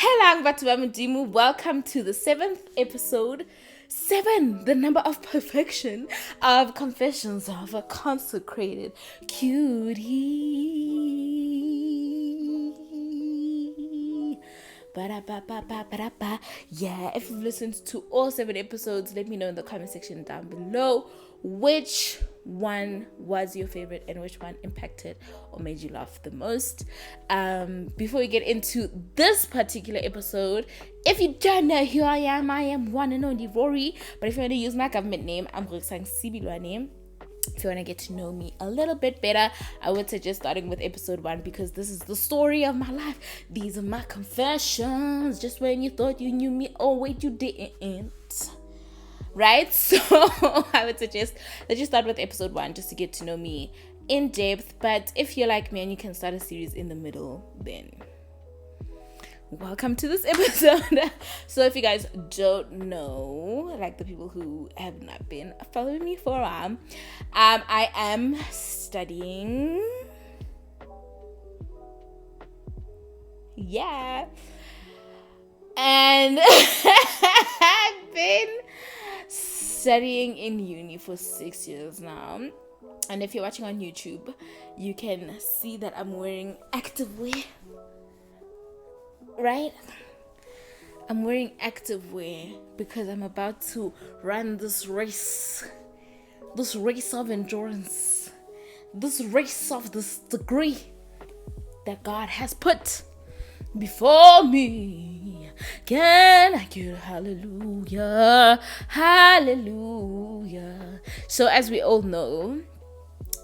Heeelang batho ba Modimo, welcome to the 7th episode. 7, the number of perfection of Confessions of a Consecrated Cutie. Ba-da-ba-ba-ba-ba-da-ba. Yeah, if you've listened to all 7 episodes, let me know in the comment section down below which one was your favorite and which one impacted or made you laugh the most. Before we get into this particular episode, if you don't know who I am one and only Rory. But if you want to use my government name, I'm Heeelang name. If you want to get to know me a little bit better, I would suggest starting with episode 1 because this is the story of my life. These are my confessions. Just when you thought you knew me, oh wait, you didn't. Right? So I would suggest that you start with episode 1 just to get to know me in depth. But if you're like me and you can start a series in the middle, then welcome to this episode. So if you guys don't know, like the people who have not been following me for a while, I am studying. Yeah. And I've been studying in uni for 6 years now. And if you're watching on YouTube, you can see that I'm wearing activewear. Right? I'm wearing activewear because I'm about to run this race of endurance, this race of this degree that God has put before me. Can I get hallelujah, hallelujah? So as we all know,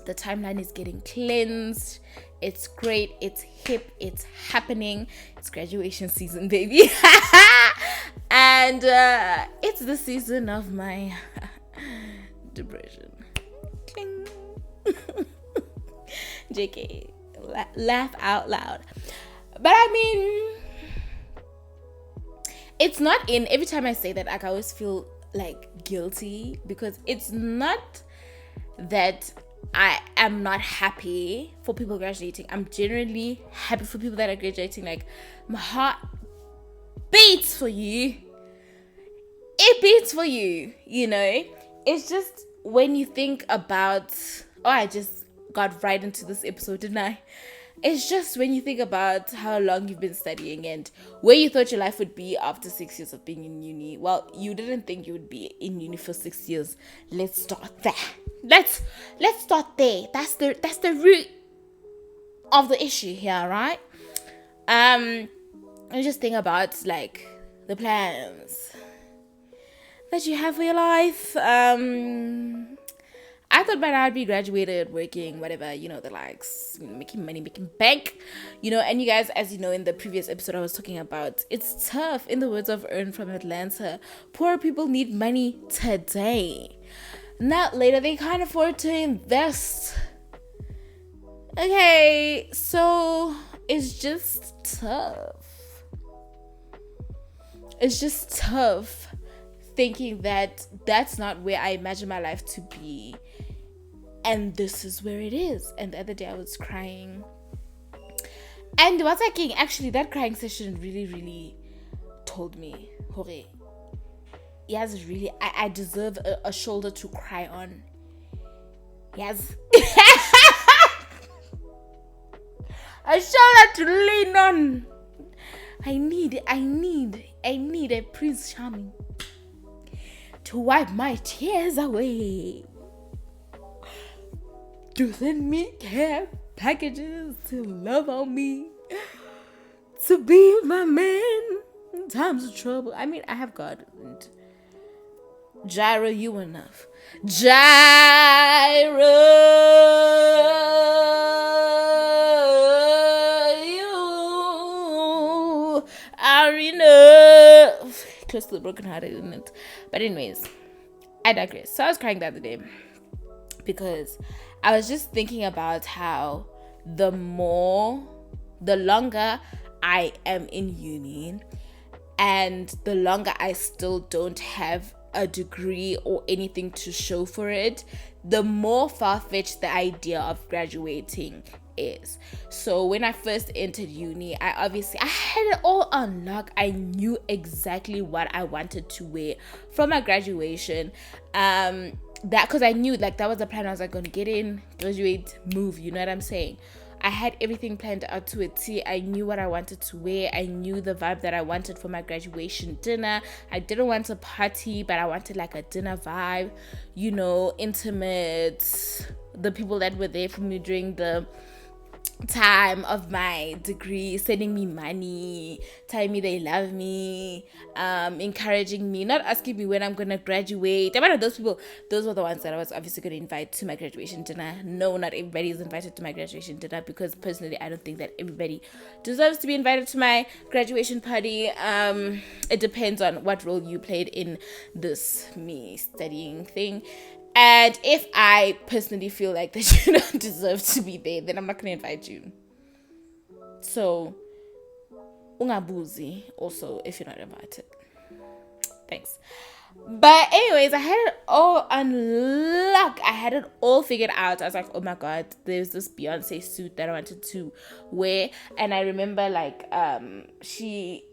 the timeline is getting cleansed. It's great, it's hip, it's happening. It's graduation season, baby. And it's the season of my depression. Cling. JK, laugh out loud. But I mean, it's not in, every time I say that, like, I always feel like guilty because it's not that I am not happy for people graduating. I'm genuinely happy for people that are graduating. Like, my heart beats for you. It beats for you, you know. It's just when you think about, I just got right into this episode, didn't I? It's just when you think about how long you've been studying and where you thought your life would be after 6 years of being in uni. Well, you didn't think you would be in uni for 6 years. Let's start there. Let's start there. That's the root of the issue here, right? And just think about like the plans that you have for your life. I thought by now I'd be graduated, working, whatever, you know, the likes, making money, making bank, you know. And you guys, as you know, in the previous episode I was talking about, it's tough. In the words of Earn from Atlanta, poor people need money today, not later. They can't afford to invest. Okay, so it's just tough. It's just tough thinking that that's not where I imagine my life to be, and this is where it is. And the other day I was crying, and what's like, actually that crying session really told me, Hore, yes, really, I deserve a shoulder to cry on. Yes. A shoulder to lean on. I need a Prince Charming to wipe my tears away, to send me care packages, to love on me, to be my man in times of trouble. I mean, I have God, and Gyra, you enough. Gyra, you are enough. Close to the brokenhearted, isn't it? But anyways, I digress. So I was crying the other day because I was just thinking about how the longer I am in uni and the longer I still don't have a degree or anything to show for it, the more far-fetched the idea of graduating is. So when I first entered uni, I had it all on lock. I knew exactly what I wanted to wear for my graduation. That because I knew like that was the plan. I was like, gonna get in, graduate, move. You know what I'm saying? I had everything planned out to a T. I knew what I wanted to wear. I knew the vibe that I wanted for my graduation dinner. I didn't want a party, but I wanted like a dinner vibe, you know, intimate. The people that were there for me during the time of my degree sending me money, telling me they love me, encouraging me, not asking me when I'm gonna graduate. I mean, those people, those were the ones that I was obviously gonna invite to my graduation dinner. No, not everybody is invited to my graduation dinner, because personally I don't think that everybody deserves to be invited to my graduation party. It depends on what role you played in this me studying thing. And if I personally feel like that you don't deserve to be there, then I'm not going to invite you. So, ungabuzi also if you're not invited. Thanks. But anyways, I had it all unlocked. I had it all figured out. I was like, oh my God, there's this Beyonce suit that I wanted to wear. And I remember like she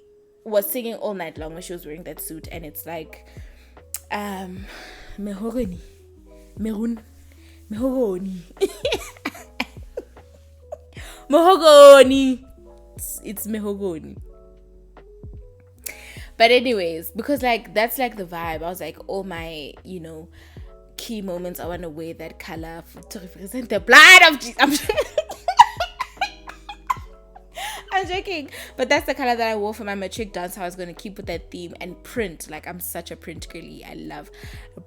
was singing all night long when she was wearing that suit. And it's like, Mehogoni. Mahogany. Mahogany. It's mahogany. But anyways, because like that's like the vibe. I was like, all my, you know, key moments, I want to wear that color to represent the blood of Jesus. I'm joking, but that's the color that I wore for my matric dance. So I was going to keep with that theme and print. Like, I'm such a print girly. I love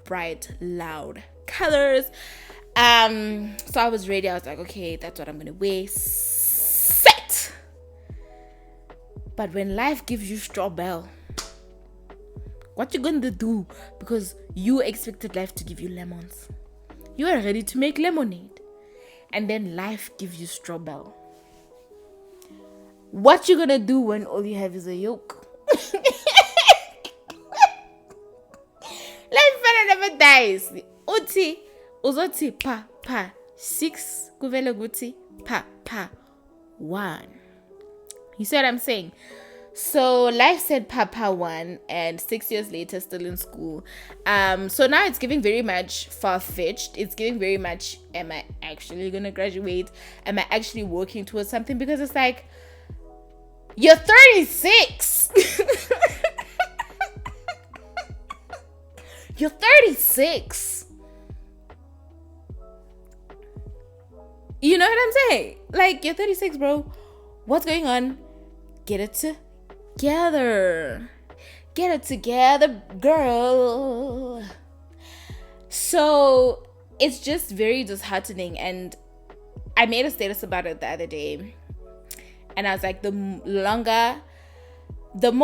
bright, loud colors. So I was ready. I was like, okay, that's what I'm going to wear. Set. But when life gives you strawberry, what you going to do? Because you expected life to give you lemons. You are ready to make lemonade. And then life gives you strawberry. What you gonna do when all you have is a yolk? Life never dies. Uti, uzoti pa 6 kuvele guti pa 1. You see what I'm saying? So life said pa 1, and 6 years later, still in school. So now it's giving very much far-fetched. It's giving very much, am I actually gonna graduate? Am I actually working towards something? Because it's like, you're 36. You're 36. You know what I'm saying? Like, you're 36, bro. What's going on? Get it together. Get it together, girl. So, it's just very disheartening. And I made a status about it the other day. And I was like, the more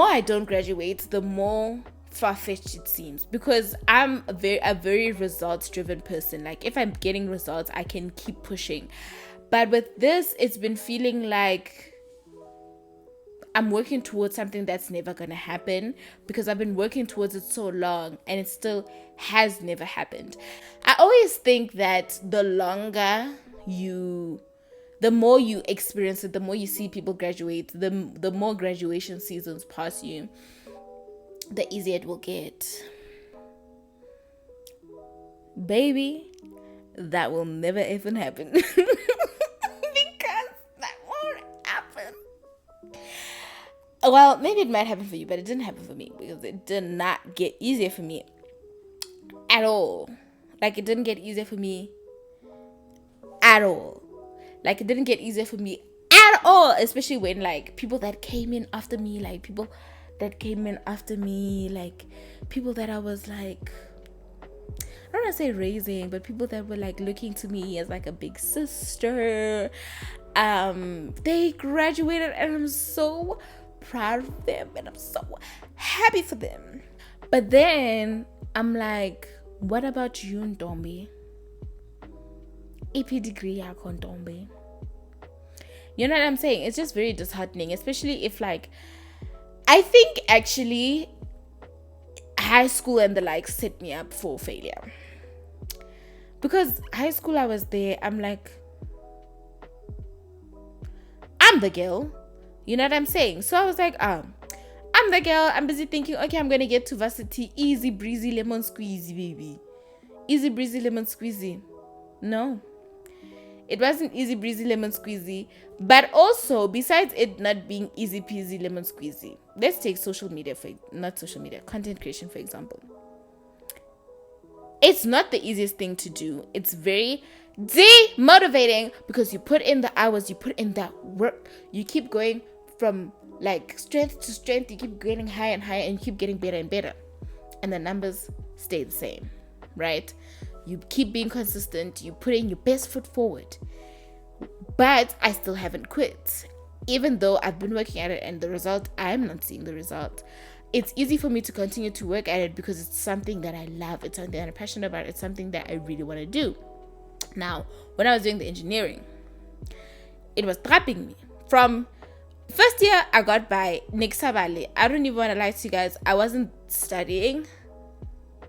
I don't graduate, the more far-fetched it seems. Because I'm a very results-driven person. Like, if I'm getting results, I can keep pushing. But with this, it's been feeling like I'm working towards something that's never going to happen. Because I've been working towards it so long, and it still has never happened. I always think that the more you experience it, the more you see people graduate, the more graduation seasons pass you, the easier it will get. Baby, that will never even happen. Because that won't happen. Well, maybe it might happen for you, but it didn't happen for me, because it did not get easier for me at all. Like, it didn't get easier for me at all. Like, it didn't get easier for me at all, especially when, like, people that came in after me, like, people that I was, like, I don't want to say raising, but people that were, like, looking to me as, like, a big sister, they graduated, and I'm so proud of them, and I'm so happy for them. But then, I'm like, what about you, Ntombi? EP degree yakho Ntombi. You know what I'm saying? It's just very disheartening, especially if, like, I think actually high school and the like set me up for failure. Because high school, I was there, I'm like, I'm the girl. You know what I'm saying? So I was like, I'm the girl. I'm busy thinking, okay, I'm going to get to varsity. Easy breezy lemon squeezy, baby. Easy breezy lemon squeezy. No. It wasn't easy breezy lemon squeezy. But also, besides it not being easy peasy lemon squeezy, let's take content creation, for example. It's not the easiest thing to do. It's very demotivating because you put in the hours, you put in that work, you keep going from like strength to strength, you keep getting higher and higher, and you keep getting better and better, and the numbers stay the same, right? You keep being consistent, you put in your best foot forward, but I still haven't quit, even though I've been working at it, and the result, I'm not seeing the result. It's easy for me to continue to work at it because it's something that I love, it's something that I'm passionate about, it's something that I really want to do. Now, when I was doing the engineering, it was trapping me. From first year, I got by Nixabale. I don't even want to lie to you guys. I wasn't studying.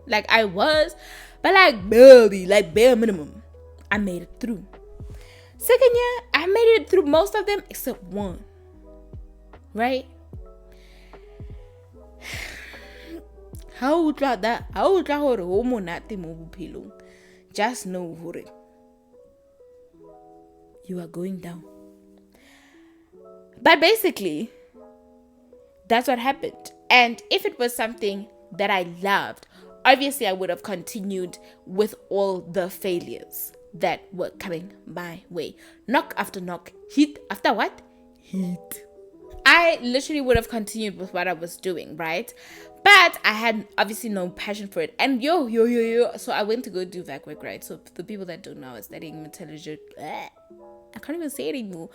Like, I was, but like barely, like bare minimum. I made it through. Second year, I made it through most of them except one. Right? How about that? How about homo nati mo? Just know hore. You are going down. But basically, that's what happened. And if it was something that I loved, obviously I would have continued with all the failures that were coming my way. Knock after knock, hit after what? Hit. I literally would have continued with what I was doing, right? But I had obviously no passion for it. And so I went to go do VAC work, right? So the people that don't know, I was studying I can't even say it anymore.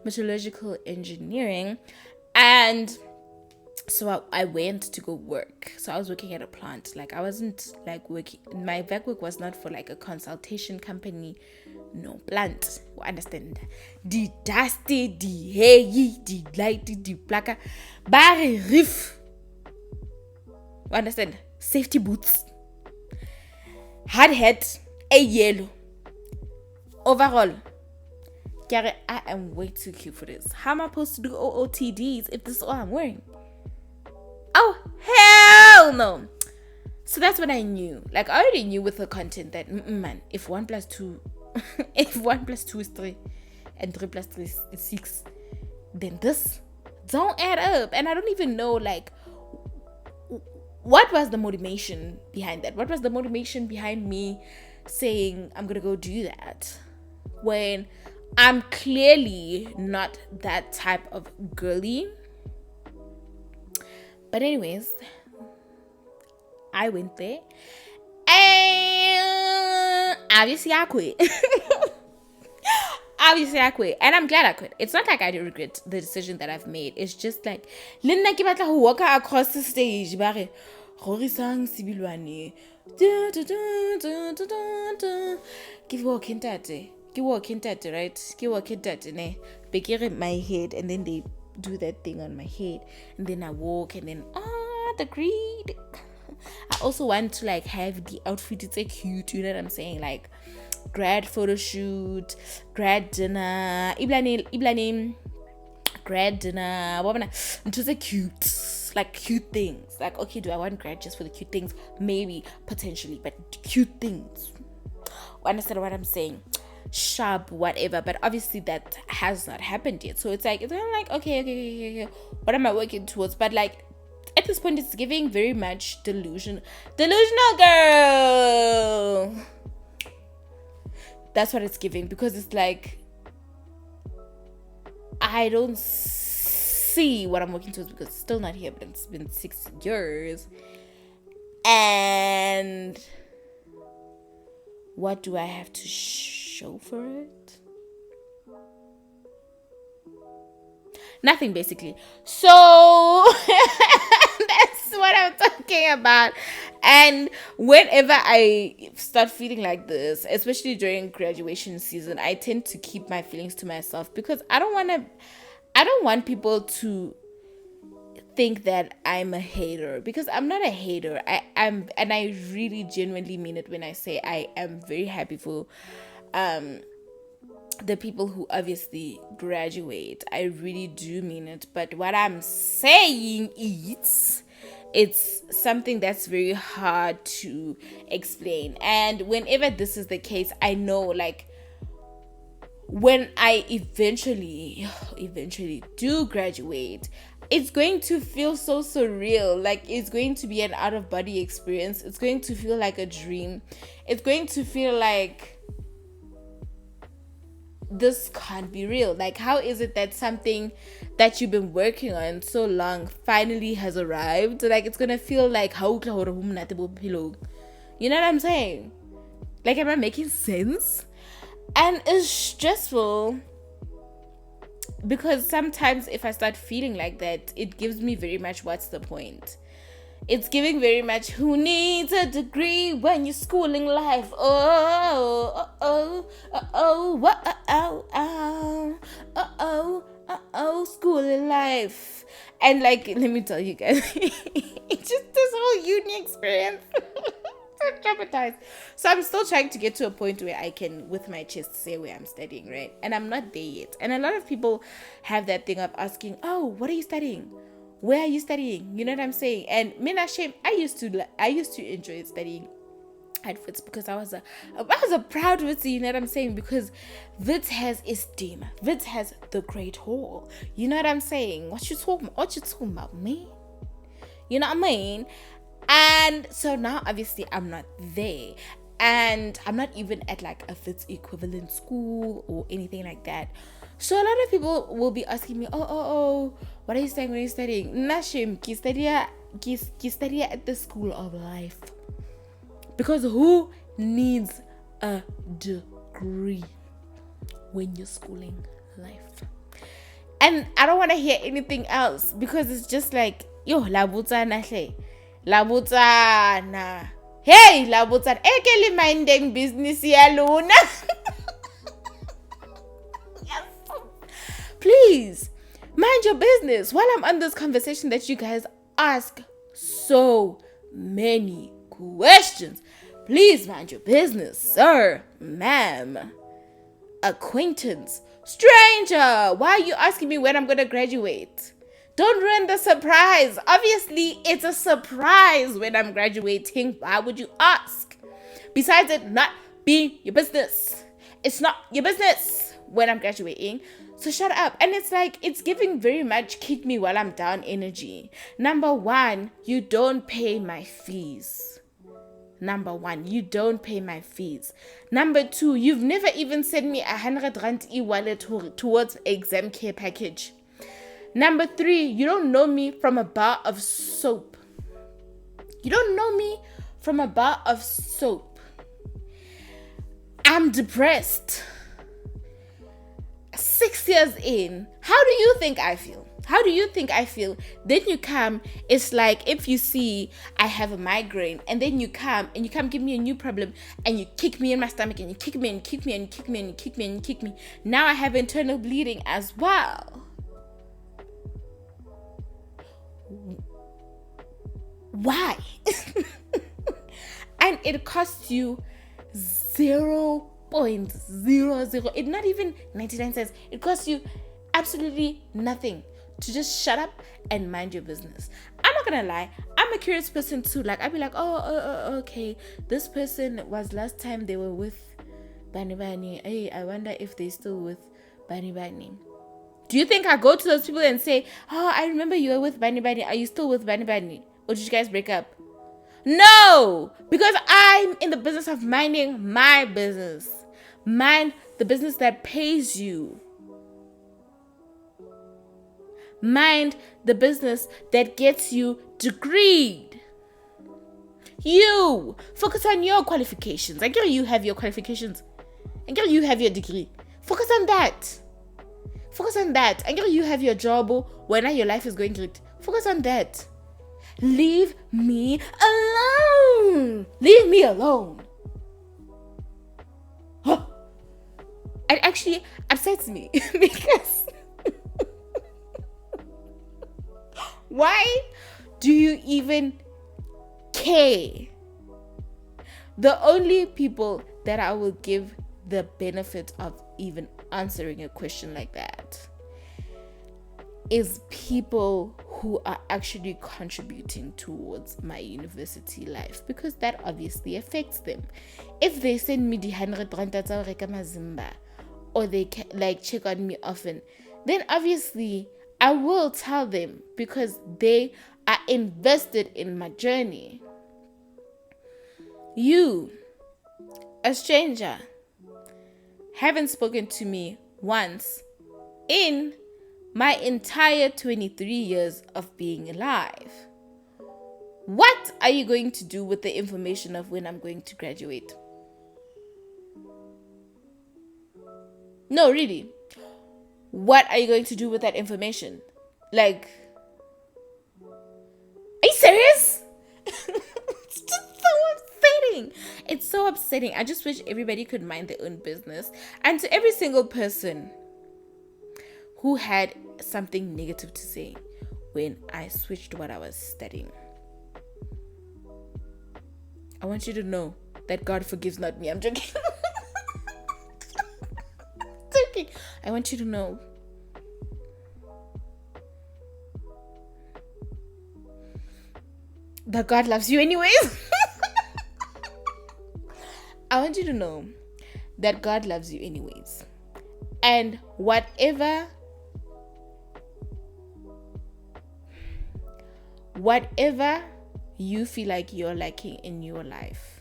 Metallurgical engineering. And so I went to go work. So I was working at a plant. Like, I wasn't like working. My VAC work was not for like a consultation company. No, plant. You understand? The dusty, the heavy, the lighty, the blacker. Barry riff. You understand? Safety boots. Hard hat. A yellow. Overall. Gary, I am way too cute for this. How am I supposed to do OOTDs if this is all I'm wearing? Oh, hell no. So that's when I knew. Like, I already knew with the content that, man, if 1 plus 2, if 1 plus 2 is 3, and 3 plus 3 is 6, then this don't add up. And I don't even know, like, what was the motivation behind that? What was the motivation behind me saying I'm going to go do that? When I'm clearly not that type of girly. But anyways, I went there. And obviously I quit. And I'm glad I quit. It's not like I do regret the decision that I've made. It's just like, Linda ke batla ho walk across the stage. Bare, Rorisang Sibilwane. Give walking tate. Give walking tate, right? Give walking tate, ne? Bekere my head, and then they do that thing on my head, and then I walk, and then the greed. I also want to like have the outfit. It's like cute, you know what I'm saying? Like grad photo shoot, grad dinner, iblane, grad dinner. What it was cute, like cute things. Like, okay, do I want grad just for the cute things? Maybe, potentially, but cute things. Understand what I'm saying? Sharp, whatever, but obviously that has not happened yet. So it's like, okay, what am I working towards? But like at this point, it's giving very much delusional girl. That's what it's giving, because it's like I don't see what I'm working towards, because it's still not here, but it's been 6 years. And what do I have to show for it? Nothing, basically. So that's what I'm talking about. And whenever I start feeling like this, especially during graduation season, I tend to keep my feelings to myself, because I don't want people to think that I'm a hater, because I'm not a hater. I'm, and I really genuinely mean it when I say I am very happy for the people who obviously graduate. I really do mean it. But what I'm saying is, it's something that's very hard to explain. And whenever this is the case, I know, like, when I eventually do graduate, it's going to feel so surreal. Like, it's going to be an out of body experience. It's going to feel like a dream. It's going to feel like this can't be real. Like, how is it that something that you've been working on so long finally has arrived? Like, it's gonna feel like, you know what I'm saying? Like, am I making sense? And it's stressful because sometimes if I start feeling like that, it gives me very much, what's the point? It's giving very much, who needs a degree when you're schooling life? Schooling life. And like, let me tell you guys, it's just this whole uni experience. So traumatized. So I'm still trying to get to a point where I can, with my chest, say where I'm studying, right? And I'm not there yet. And a lot of people have that thing of asking, oh, what are you studying? Where are you studying? You know what I'm saying? And Mina Shem, I used to enjoy studying at Wits because I was a proud Wits, you know what I'm saying? Because Wits has esteem. Wits has the Great Hall. You know what I'm saying? What you talking about, me? You know what I mean? And so now obviously I'm not there. And I'm not even at like a Wits equivalent school or anything like that. So a lot of people will be asking me, oh, what are you studying? What are you studying? Nashim, ki study at the school of life. Because who needs a degree when you're schooling life? And I don't want to hear anything else because it's just like, yo, labutsana, labutsana. Hey, labutsana, ekeli minding business ya luna. Please mind your business. While I'm on this conversation that you guys ask so many questions, please mind your business, sir, ma'am, acquaintance, stranger. Why are you asking me when I'm gonna graduate? Don't ruin the surprise. Obviously, it's a surprise when I'm graduating. Why would you ask? Besides it not being your business, it's not your business when I'm graduating. So shut up. And it's like, it's giving very much kick me while I'm down energy. Number one, you don't pay my fees. Number two, you've never even sent me 100 rand e-wallet towards exam care package. Number three, you don't know me from a bar of soap. I'm depressed. 6 years in, how do you think I feel? Then you come, it's like if you see I have a migraine and then you come give me a new problem and you kick me in my stomach and you kick me. Now I have internal bleeding as well. Why? And it costs you 0.00, it's not even 99 cents. It costs you absolutely nothing to just shut up and mind your business. I'm not gonna lie, I'm a curious person too. Like, I'd be like, okay, this person was last time they were with Bani Bani. Hey, I wonder if they still with Bani Bani. Do you think I go to those people and say, oh, I remember you were with Bani Bani, are you still with Bani Bani, or did you guys break up? No, because I'm in the business of minding my business. Mind the business that pays you. Mind the business that gets you degreed. You focus on your qualifications. I get you have your qualifications. I get you have your degree. Focus on that. I get you have your job when your life is going great. Focus on that. Leave me alone. Huh. It actually upsets me because why do you even care? The only people that I will give the benefit of even answering a question like that is people who are actually contributing towards my university life, because that obviously affects them. If they send me the 100 rand mazimba, or they check on me often, then obviously I will tell them, because they are invested in my journey. You, a stranger, haven't spoken to me once in my entire 23 years of being alive. What are you going to do with the information of when I'm going to graduate? No, really. What are you going to do with that information? Like, are you serious? It's just so upsetting. It's so upsetting. I just wish everybody could mind their own business. And to every single person who had something negative to say when I switched what I was studying, I want you to know that God forgives not me. I'm joking. Joking. I want you to know that God loves you anyways. I want you to know that God loves you anyways. And whatever you feel like you're lacking in your life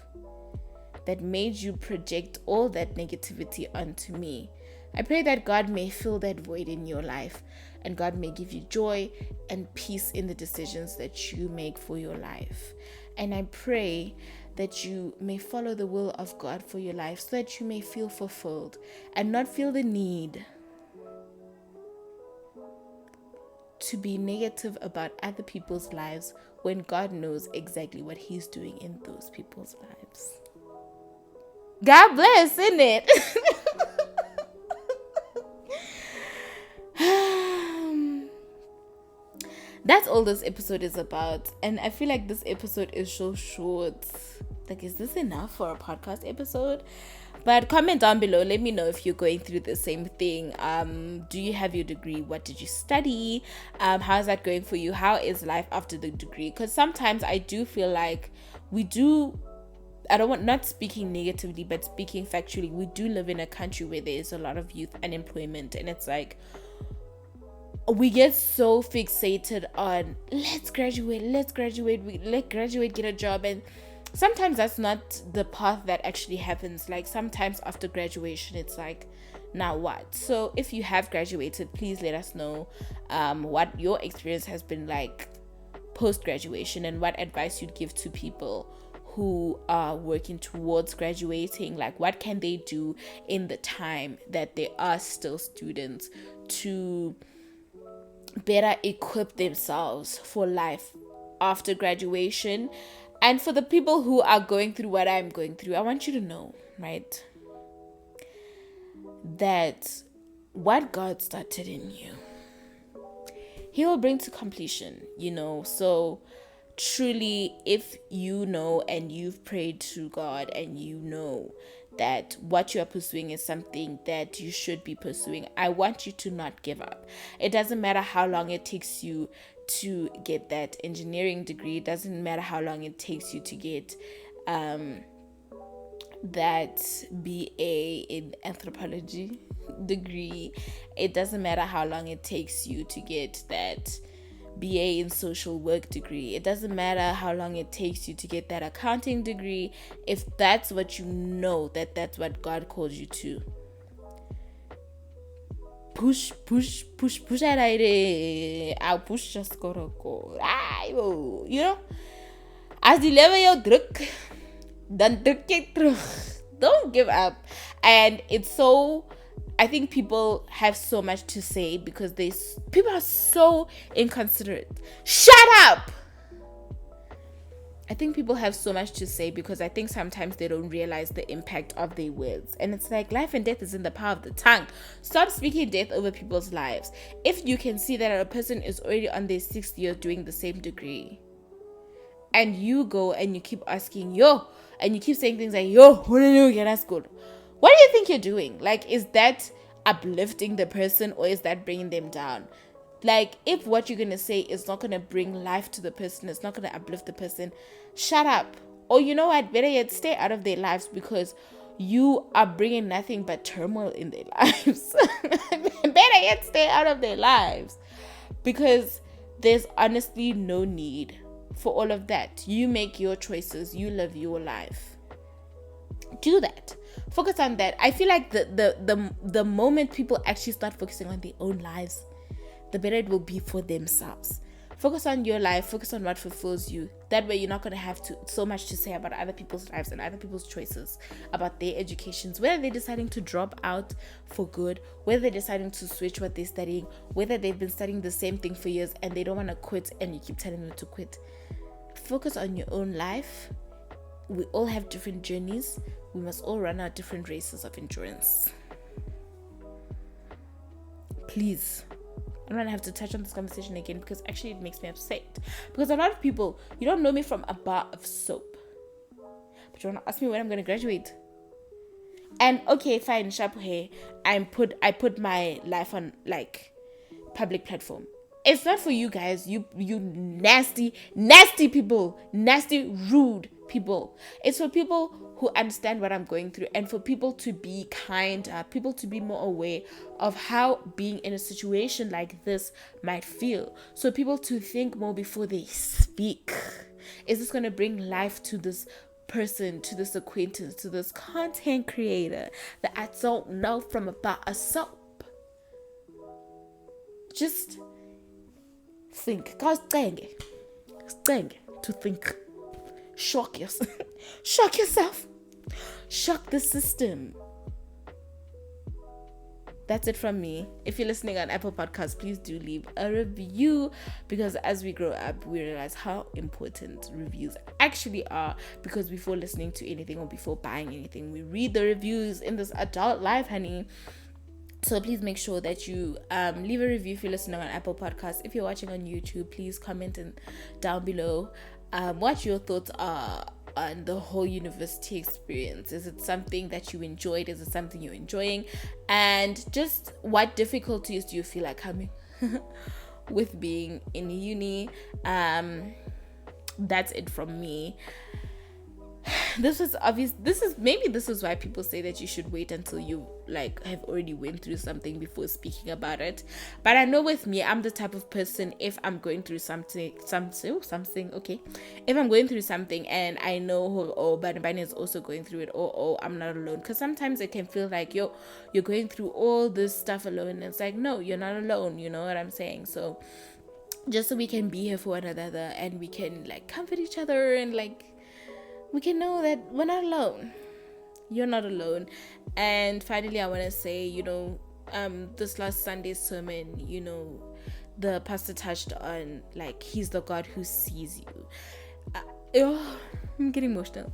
that made you project all that negativity onto me, I pray that God may fill that void in your life, and God may give you joy and peace in the decisions that you make for your life. And I pray that you may follow the will of God for your life, so that you may feel fulfilled and not feel the need to be negative about other people's lives when God knows exactly what He's doing in those people's lives. God bless, isn't it? That's all this episode is about. And I feel like this episode is so short. Like, is this enough for a podcast episode? But comment down below. Let me know if you're going through the same thing. Do you have your degree? What did you study? How's that going for you? How is life after the degree? Because sometimes I do feel like not speaking negatively, but speaking factually, we do live in a country where there is a lot of youth unemployment. And it's like, we get so fixated on let's graduate, get a job, and sometimes that's not the path that actually happens. Like, sometimes after graduation it's like, now what? So if you have graduated, please let us know what your experience has been like post graduation, and what advice you'd give to people who are working towards graduating. Like, what can they do in the time that they are still students to better equip themselves for life after graduation. And for the people who are going through what I'm going through, I want you to know, right, that what God started in you, He will bring to completion, so truly, if you know and you've prayed to God and you know that what you are pursuing is something that you should be pursuing, I want you to not give up. It doesn't matter how long it takes you to get that engineering degree. It doesn't matter how long it takes you to get that BA in anthropology degree. It doesn't matter how long it takes you to get that BA in social work degree. It doesn't matter how long it takes you to get that accounting degree. If that's what you know, that's what God called you to, push I'll push just go. As the level you druk, dan druk jy terug. Don't give up. And it's so, I think people have so much to say because people are so inconsiderate. Shut up! I think people have so much to say because I think sometimes they don't realize the impact of their words. And it's like, life and death is in the power of the tongue. Stop speaking death over people's lives. If you can see that a person is already on their 6th year doing the same degree, and you go and you keep asking, and you keep saying things like, when are you get at school? What do you think you're doing? Like, is that uplifting the person, or is that bringing them down? Like, if what you're going to say is not going to bring life to the person, it's not going to uplift the person, shut up. Or you know what, better yet, stay out of their lives, because you are bringing nothing but turmoil in their lives. Better yet, stay out of their lives, because there's honestly no need for all of that. You make your choices, you live your life. Do that. Focus on that. I feel like the moment people actually start focusing on their own lives, the better it will be for themselves. Focus on your life. Focus on what fulfills you. That way you're not going to have so much to say about other people's lives and other people's choices, about their educations, whether they're deciding to drop out for good, whether they're deciding to switch what they're studying, whether they've been studying the same thing for years and they don't want to quit and you keep telling them to quit. Focus on your own life. We all have different journeys. We must all run our different races of endurance. Please. I don't have to touch on this conversation again, because actually it makes me upset. Because a lot of people, you don't know me from a bar of soap, but you want to ask me when I'm going to graduate. And okay, fine, Shapuhe, I put my life on like public platform. It's not for you guys, you nasty people, nasty, rude people. It's for people who understand what I'm going through, and for people to be kinder, people to be more aware of how being in a situation like this might feel. So people to think more before they speak. Is this going to bring life to this person, to this acquaintance, to this content creator that I don't know from about a soap? Just think. Guys, dang to think. Shock yourself. Shock yourself. Shock the system. That's it from me. If you're listening on Apple Podcasts, please do leave a review, because as we grow up, we realize how important reviews actually are. Because before listening to anything or before buying anything, we read the reviews in this adult life, honey. So please make sure that you leave a review if you're listening on Apple Podcasts. If you're watching on YouTube, please comment down below what your thoughts are on the whole university experience. Is it something that you enjoyed? Is it something you're enjoying? And just what difficulties do you feel like coming with being in uni? That's it from me. This is obvious. This is why people say that you should wait until you like have already went through something before speaking about it. But I know with me, I'm the type of person, if I'm going through something, okay, if I'm going through something and I know Banabani is also going through it, or I'm not alone, because sometimes it can feel like you're going through all this stuff alone, and it's like, no, you're not alone. You know what I'm saying? So just so we can be here for one another, and we can like comfort each other, and like we can know that we're not alone. You're not alone. And finally, I want to say, this last Sunday's sermon, the pastor touched on, like, he's the God who sees you. I'm getting emotional.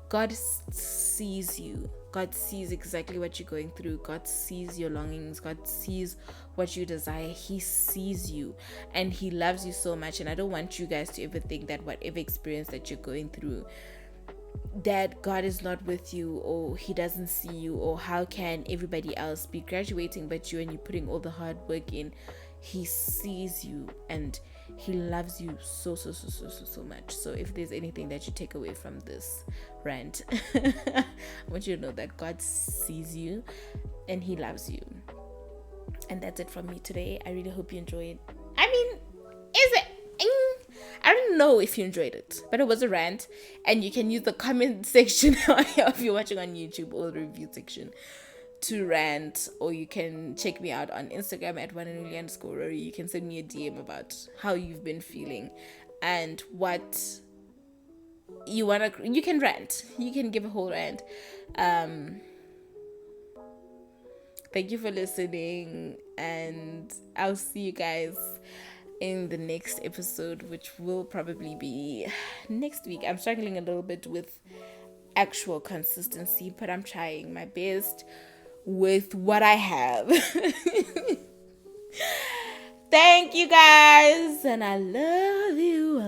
God sees you. God sees exactly what you're going through. God sees your longings. God sees what you desire. He sees you, and he loves you so much. And I don't want you guys to ever think that whatever experience that you're going through, that God is not with you, or he doesn't see you, or how can everybody else be graduating but you, and you're putting all the hard work in. He sees you, and he loves you so much. So if there's anything that you take away from this rant, I want you to know that God sees you and he loves you. And that's it from me today. I really hope you enjoyed. I don't know if you enjoyed it, but it was a rant, and you can use the comment section if you're watching on YouTube, or the review section to rant, or you can check me out on Instagram at @1_Rory. You can send me a DM about how you've been feeling and what you want to. You can rant. You can give a whole rant. Thank you for listening, and I'll see you guys in the next episode, which will probably be next week. I'm struggling a little bit with actual consistency, but I'm trying my best with what I have. Thank you guys, and I love you.